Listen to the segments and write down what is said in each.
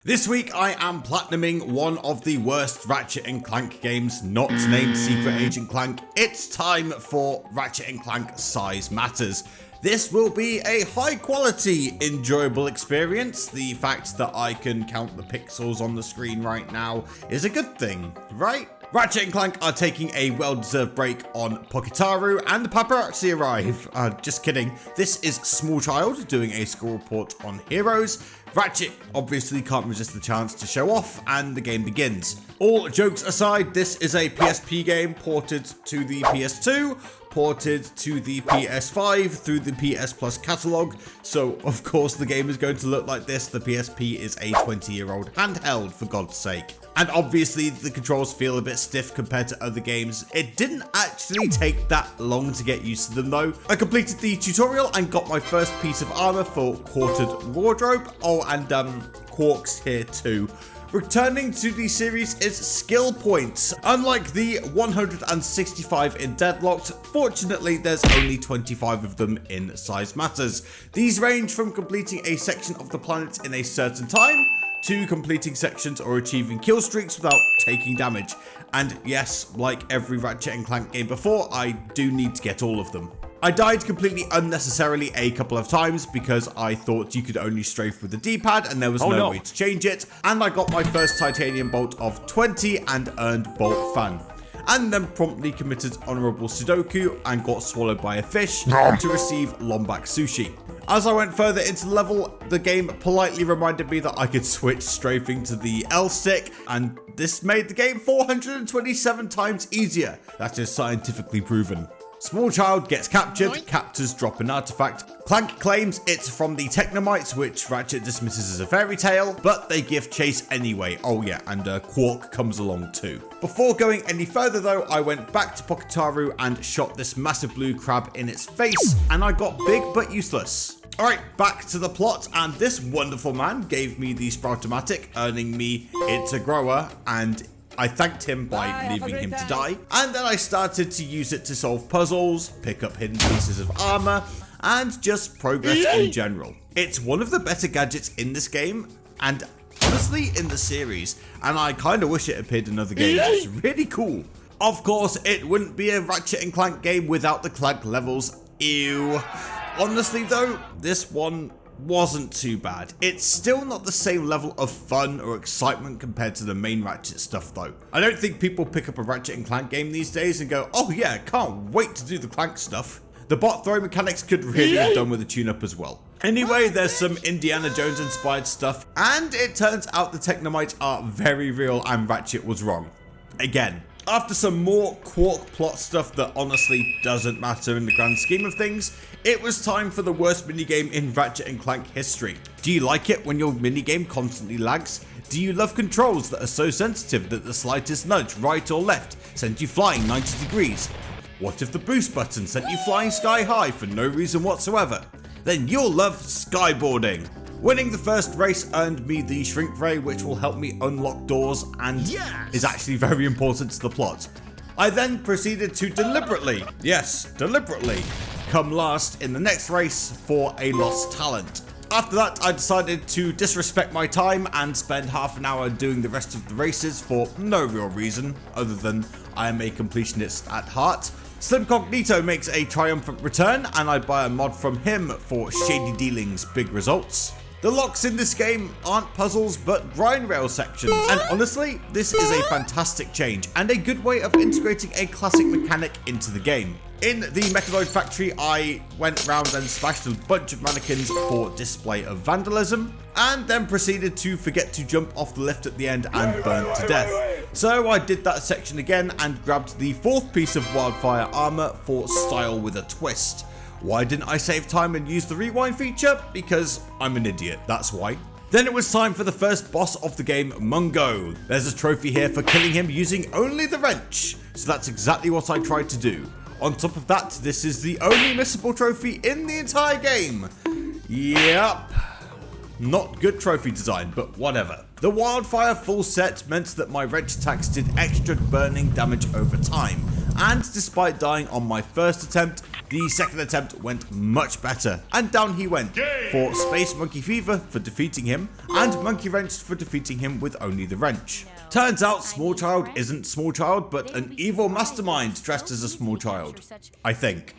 This week I am platinuming one of the worst Ratchet & Clank games, not named Secret Agent Clank. It's time for Ratchet & Clank Size Matters. This will be a high quality, enjoyable experience. The fact that I can count the pixels on the screen right now is a good thing, right? Ratchet & Clank are taking a well-deserved break on Pokitaru, and the paparazzi arrive. Just kidding. This is Small Child doing a score report on Heroes. Ratchet obviously can't resist the chance to show off, and the game begins. All jokes aside, this is a PSP game ported to the PS2, ported to the PS5 through the PS Plus catalogue, so of course the game is going to look like this. The PSP is a 20-year-old handheld, for God's sake. And obviously the controls feel a bit stiff compared to other games. It didn't actually take that long to get used to them though. I completed the tutorial and got my first piece of armor for Quartered Wardrobe. Oh, and Quark's here too. Returning to the series is skill points. Unlike the 165 in Deadlocked, fortunately there's only 25 of them in Size Matters. These range from completing a section of the planet in a certain time, to completing sections or achieving kill streaks without taking damage. And yes, like every Ratchet & Clank game before, I do need to get all of them. I died completely unnecessarily a couple of times because I thought you could only strafe with the D-pad and there was no way to change it. And I got my first titanium bolt of 20 and earned Bolt Fan. And then promptly committed honorable Sudoku and got swallowed by a fish to receive Lombac Sushi. As I went further into the level, the game politely reminded me that I could switch strafing to the L stick, and this made the game 427 times easier. That is scientifically proven. Small Child gets captured, captors drop an artifact. Clank claims it's from the Technomites, which Ratchet dismisses as a fairy tale, but they give chase anyway. Oh yeah, and Quark comes along too. Before going any further though, I went back to Pokitaru and shot this massive blue crab in its face, and I got big but useless. Alright, back to the plot, and this wonderful man gave me the Sproutomatic, earning me It's a Grower, and I thanked him by leaving him to die, and then I started to use it to solve puzzles, pick up hidden pieces of armor, and just progress in general. It's one of the better gadgets in this game, and honestly in the series, and I kinda wish it appeared in other games. It's really cool. Of course, it wouldn't be a Ratchet & Clank game without the Clank levels. Ew. Honestly though, this one wasn't too bad. It's still not the same level of fun or excitement compared to the main Ratchet stuff though. I don't think people pick up a Ratchet & Clank game these days and go, oh yeah, can't wait to do the Clank stuff. The bot throw mechanics could really have done with a tune-up as well. Anyway, there's some Indiana Jones inspired stuff, and it turns out the Technomites are very real and Ratchet was wrong. Again. After some more Quark plot stuff that honestly doesn't matter in the grand scheme of things, it was time for the worst minigame in Ratchet & Clank history. Do you like it when your minigame constantly lags? Do you love controls that are so sensitive that the slightest nudge right or left sends you flying 90 degrees? What if the boost button sent you flying sky high for no reason whatsoever? Then you'll love skyboarding. Winning the first race earned me the Shrink Ray, which will help me unlock doors and is actually very important to the plot. I then proceeded to deliberately come last in the next race for a lost talent. After that, I decided to disrespect my time and spend half an hour doing the rest of the races for no real reason other than I am a completionist at heart. Slim Cognito makes a triumphant return, and I buy a mod from him for Shady Dealings Big Results. The locks in this game aren't puzzles but grind rail sections, and honestly, this is a fantastic change and a good way of integrating a classic mechanic into the game. In the Mechanoid factory, I went round and smashed a bunch of mannequins for display of vandalism, and then proceeded to forget to jump off the lift at the end and burnt to death. So I did that section again and grabbed the fourth piece of wildfire armor for style with a twist. Why didn't I save time and use the rewind feature? Because I'm an idiot, that's why. Then it was time for the first boss of the game, Mungo. There's a trophy here for killing him using only the wrench, so that's exactly what I tried to do. On top of that, this is the only missable trophy in the entire game. Yep. Not good trophy design, but whatever. The wildfire full set meant that my wrench attacks did extra burning damage over time, and despite dying on my first attempt, The second attempt went much better, and down he went for Space Monkey Fever for defeating him, and Monkey Wrench for defeating him with only the wrench. Turns out Small Child isn't Small Child, but an evil mastermind dressed as a small child, I think.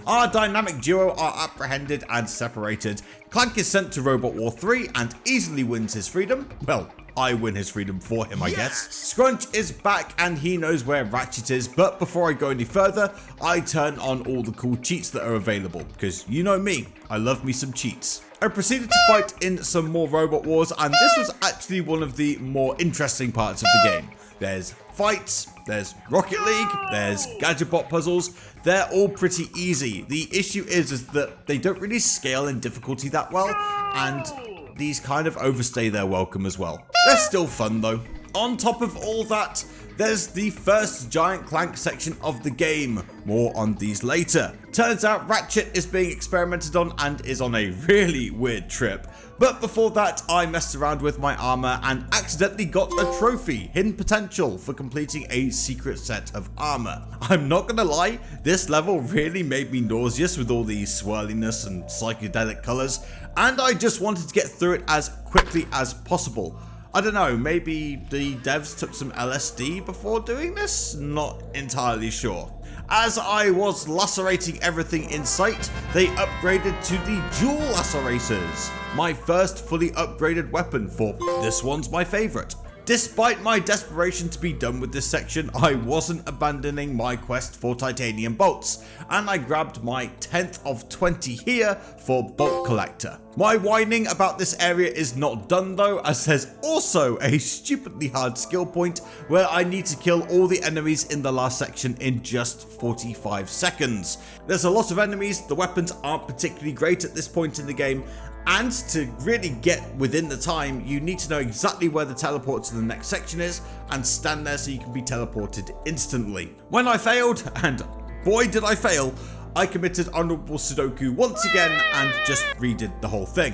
Our dynamic duo are apprehended and separated. Clank is sent to Robot War 3 and easily wins his freedom. Well, I win his freedom for him, I guess. Scrunch is back and he knows where Ratchet is, but before I go any further, I turn on all the cool cheats that are available, because you know me, I love me some cheats. I proceeded to fight in some more Robot Wars, and this was actually one of the more interesting parts of the game. There's fights, there's Rocket League, there's Gadgetbot puzzles, they're all pretty easy. The issue is that they don't really scale in difficulty that well, and these kind of overstay their welcome as well. They're still fun though. On top of all that, there's the first giant Clank section of the game. More on these later. Turns out Ratchet is being experimented on and is on a really weird trip. But before that, I messed around with my armor and accidentally got a trophy, Hidden Potential, for completing a secret set of armor. I'm not gonna lie, this level really made me nauseous with all the swirliness and psychedelic colors, and I just wanted to get through it as quickly as possible. I don't know, maybe the devs took some LSD before doing this? Not entirely sure. As I was lacerating everything in sight, they upgraded to the Dual Lacerators, my first fully upgraded weapon, for this one's my favourite. Despite my desperation to be done with this section, I wasn't abandoning my quest for titanium bolts, and I grabbed my 10th of 20 here for Bolt Collector. My whining about this area is not done though, as there's also a stupidly hard skill point where I need to kill all the enemies in the last section in just 45 seconds. There's a lot of enemies, the weapons aren't particularly great at this point in the game, and to really get within the time, you need to know exactly where the teleport to the next section is and stand there so you can be teleported instantly. When I failed, and boy did I fail, I committed honorable Sudoku once again and just redid the whole thing.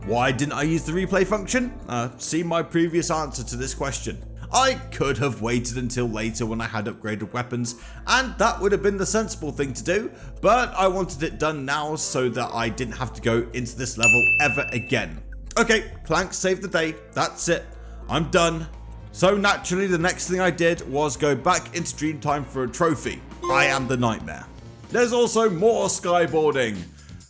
Why didn't I use the replay function? See my previous answer to this question. I could have waited until later when I had upgraded weapons, and that would have been the sensible thing to do, but I wanted it done now so that I didn't have to go into this level ever again. Okay, Clank saved the day, that's it, I'm done. So naturally the next thing I did was go back into Dreamtime for a trophy. I am the nightmare. There's also more skyboarding.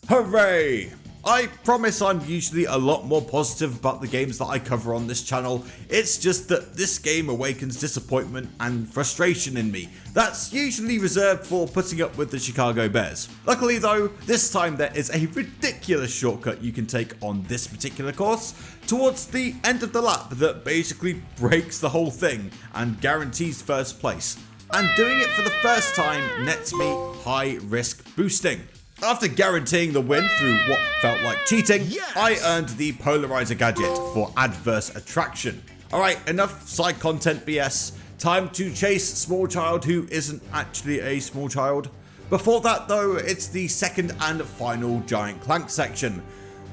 Hooray! I promise I'm usually a lot more positive about the games that I cover on this channel. It's just that this game awakens disappointment and frustration in me. That's usually reserved for putting up with the Chicago Bears. Luckily though, this time there is a ridiculous shortcut you can take on this particular course towards the end of the lap that basically breaks the whole thing and guarantees first place. And doing it for the first time nets me high risk boosting. After guaranteeing the win through what felt like cheating, I earned the Polarizer gadget for adverse attraction. Alright, enough side content BS. Time to chase Small Child who isn't actually a small child. Before that though, it's the second and final Giant Clank section.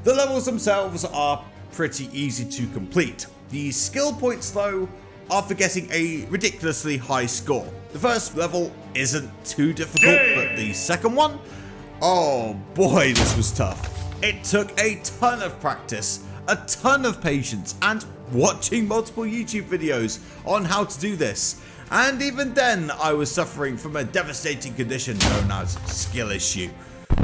The levels themselves are pretty easy to complete. The skill points though are for getting a ridiculously high score. The first level isn't too difficult, but the second one, oh boy, this was tough. It took a ton of practice, a ton of patience, and watching multiple YouTube videos on how to do this. And even then, I was suffering from a devastating condition known as skill issue.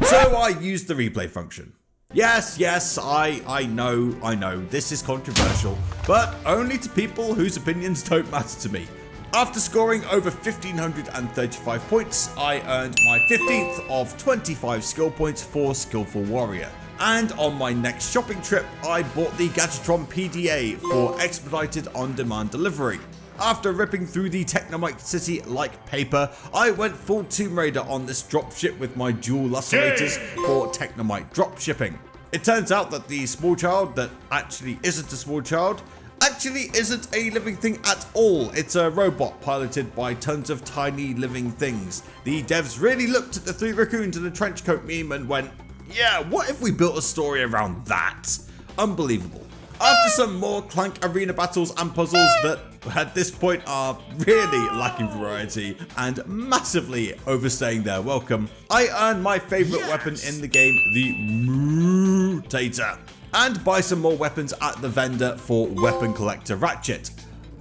So I used the replay function. Yes, I know, this is controversial, but only to people whose opinions don't matter to me. After scoring over 1,535 points, I earned my 15th of 25 skill points for Skillful Warrior. And on my next shopping trip, I bought the Gadgetron PDA for expedited on-demand delivery. After ripping through the Technomite city like paper, I went full Tomb Raider on this dropship with my dual lacerators for Technomite dropshipping. It turns out that the small child that actually isn't a small child actually isn't a living thing at all. It's a robot piloted by tons of tiny living things. The devs really looked at the 3 raccoons in a trench coat meme and went, yeah, what if we built a story around that? Unbelievable. After some more Clank arena battles and puzzles that at this point are really lacking variety and massively overstaying their welcome, I earn my favourite weapon in the game, the Mutator, and buy some more weapons at the vendor for weapon collector Ratchet.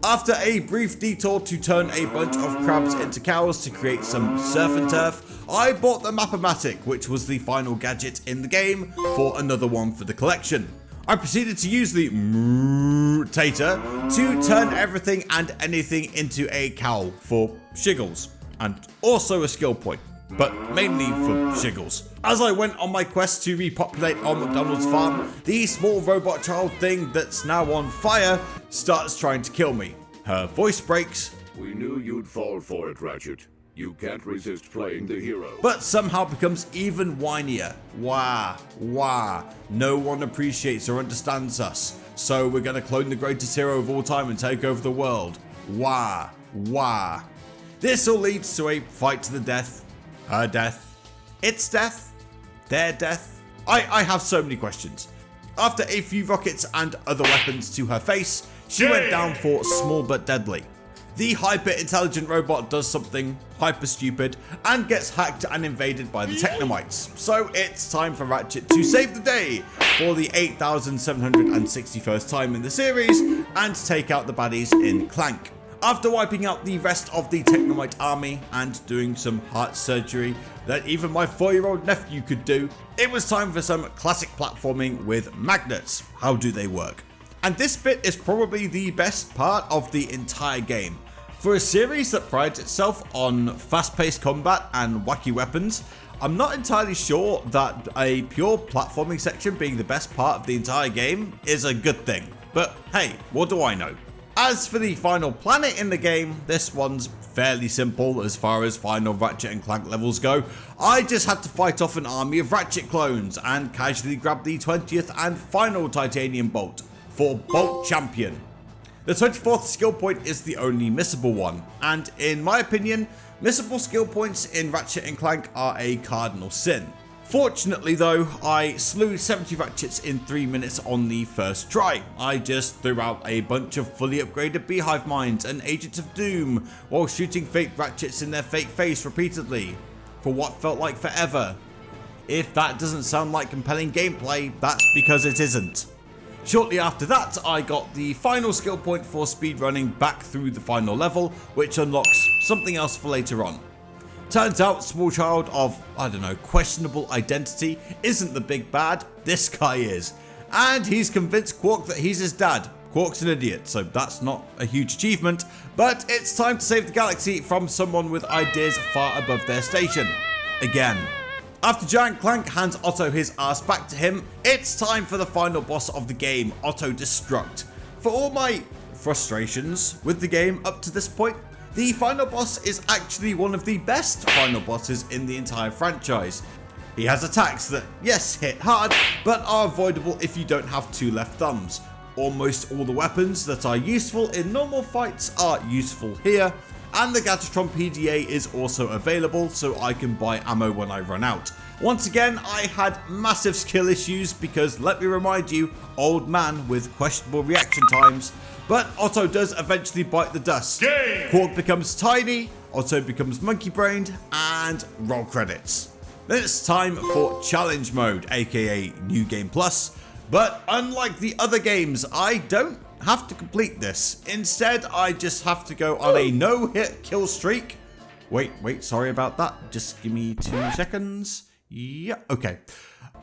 After a brief detour to turn a bunch of crabs into cows to create some surf and turf, I bought the Map-O-Matic, which was the final gadget in the game, for another one for the collection. I proceeded to use the Mutator to turn everything and anything into a cow for shiggles, and also a skill point, but mainly for shiggles. As I went on my quest to repopulate on McDonald's farm, the small robot child thing that's now on fire starts trying to kill me. Her voice breaks. We knew you'd fall for it, Ratchet. You can't resist playing the hero. But somehow becomes even whinier. Wah, wah. No one appreciates or understands us. So we're gonna clone the greatest hero of all time and take over the world. Wah, wah. This all leads to a fight to the death. Her death. Its death. Their death. I have so many questions. After a few rockets and other weapons to her face, she went down for small but deadly. The hyper-intelligent robot does something hyper-stupid and gets hacked and invaded by the Technomites. So it's time for Ratchet to save the day for the 8,761st time in the series and take out the baddies in Clank. After wiping out the rest of the Technomite army and doing some heart surgery that even my 4-year-old nephew could do, it was time for some classic platforming with magnets. How do they work? And this bit is probably the best part of the entire game. For a series that prides itself on fast-paced combat and wacky weapons, I'm not entirely sure that a pure platforming section being the best part of the entire game is a good thing. But hey, what do I know? As for the final planet in the game, this one's fairly simple as far as final Ratchet and Clank levels go. I just had to fight off an army of Ratchet clones and casually grab the 20th and final titanium bolt for Bolt Champion. The 24th skill point is the only missable one, and in my opinion, missable skill points in Ratchet and Clank are a cardinal sin. Fortunately though, I slew 70 Ratchets in 3 minutes on the first try. I just threw out a bunch of fully upgraded Beehive Mines and Agents of Doom while shooting fake Ratchets in their fake face repeatedly for what felt like forever. If that doesn't sound like compelling gameplay, that's because it isn't. Shortly after that, I got the final skill point for speedrunning back through the final level, which unlocks something else for later on. Turns out, small child of, I don't know, questionable identity isn't the big bad, this guy is. And he's convinced Quark that he's his dad. Quark's an idiot, so that's not a huge achievement, but it's time to save the galaxy from someone with ideas far above their station. Again. After Giant Clank hands Otto his ass back to him, it's time for the final boss of the game, Otto Destruct. For all my frustrations with the game up to this point, the final boss is actually one of the best final bosses in the entire franchise. He has attacks that, yes, hit hard, but are avoidable if you don't have 2 left thumbs. Almost all the weapons that are useful in normal fights are useful here, and the Gatatron PDA is also available, so I can buy ammo when I run out. Once again, I had massive skill issues because, let me remind you, old man with questionable reaction times, but Otto does eventually bite the dust. Quark becomes tiny, Otto becomes monkey-brained, and roll credits. Then it's time for Challenge Mode, aka New Game Plus, but unlike the other games, I don't have to complete this. Instead, I just have to go on a no-hit kill streak. Wait, sorry about that. Just give me 2 seconds. Yeah, okay.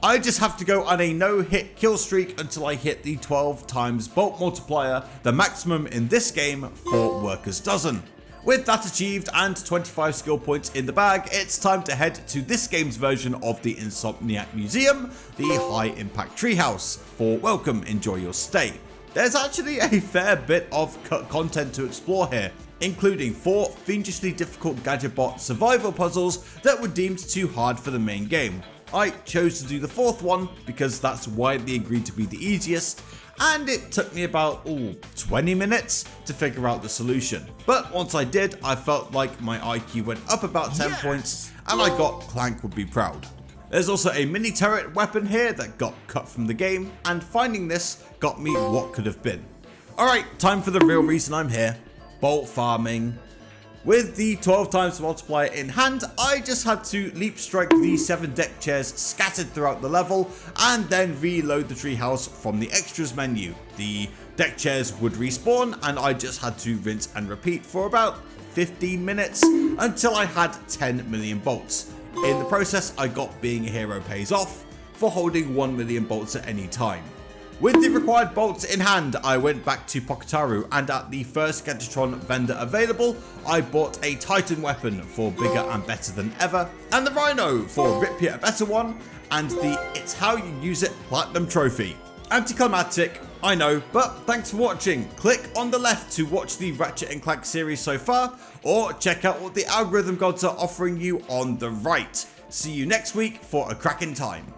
I just have to go on a no-hit kill streak until I hit the 12 times bolt multiplier, the maximum in this game for Workers Dozen. With that achieved and 25 skill points in the bag, it's time to head to this game's version of the Insomniac Museum, the High Impact Treehouse, for welcome, enjoy your stay. There's actually a fair bit of content to explore here, including 4 fiendishly difficult Gadgetbot survival puzzles that were deemed too hard for the main game. I chose to do the 4th one because that's widely agreed to be the easiest, and it took me about 20 minutes to figure out the solution. But once I did, I felt like my IQ went up about 10 points, and I got Clank would be proud. There's also a mini turret weapon here that got cut from the game, and finding this got me what could have been. Alright, time for the real reason I'm here, bolt farming. With the 12 times multiplier in hand, I just had to leap strike the 7 deck chairs scattered throughout the level and then reload the treehouse from the extras menu. The deck chairs would respawn and I just had to rinse and repeat for about 15 minutes until I had 10 million bolts. In the process, I got being a hero pays off for holding 1 million bolts at any time. With the required bolts in hand, I went back to Poketaru, and at the first Gadgetron vendor available, I bought a Titan weapon for bigger and better than ever, and the Rhino for rip you a better one, and the It's How You Use It Platinum Trophy. Anticlimactic, I know, but thanks for watching. Click on the left to watch the Ratchet & Clank series so far, or check out what the algorithm gods are offering you on the right. See you next week for a cracking time.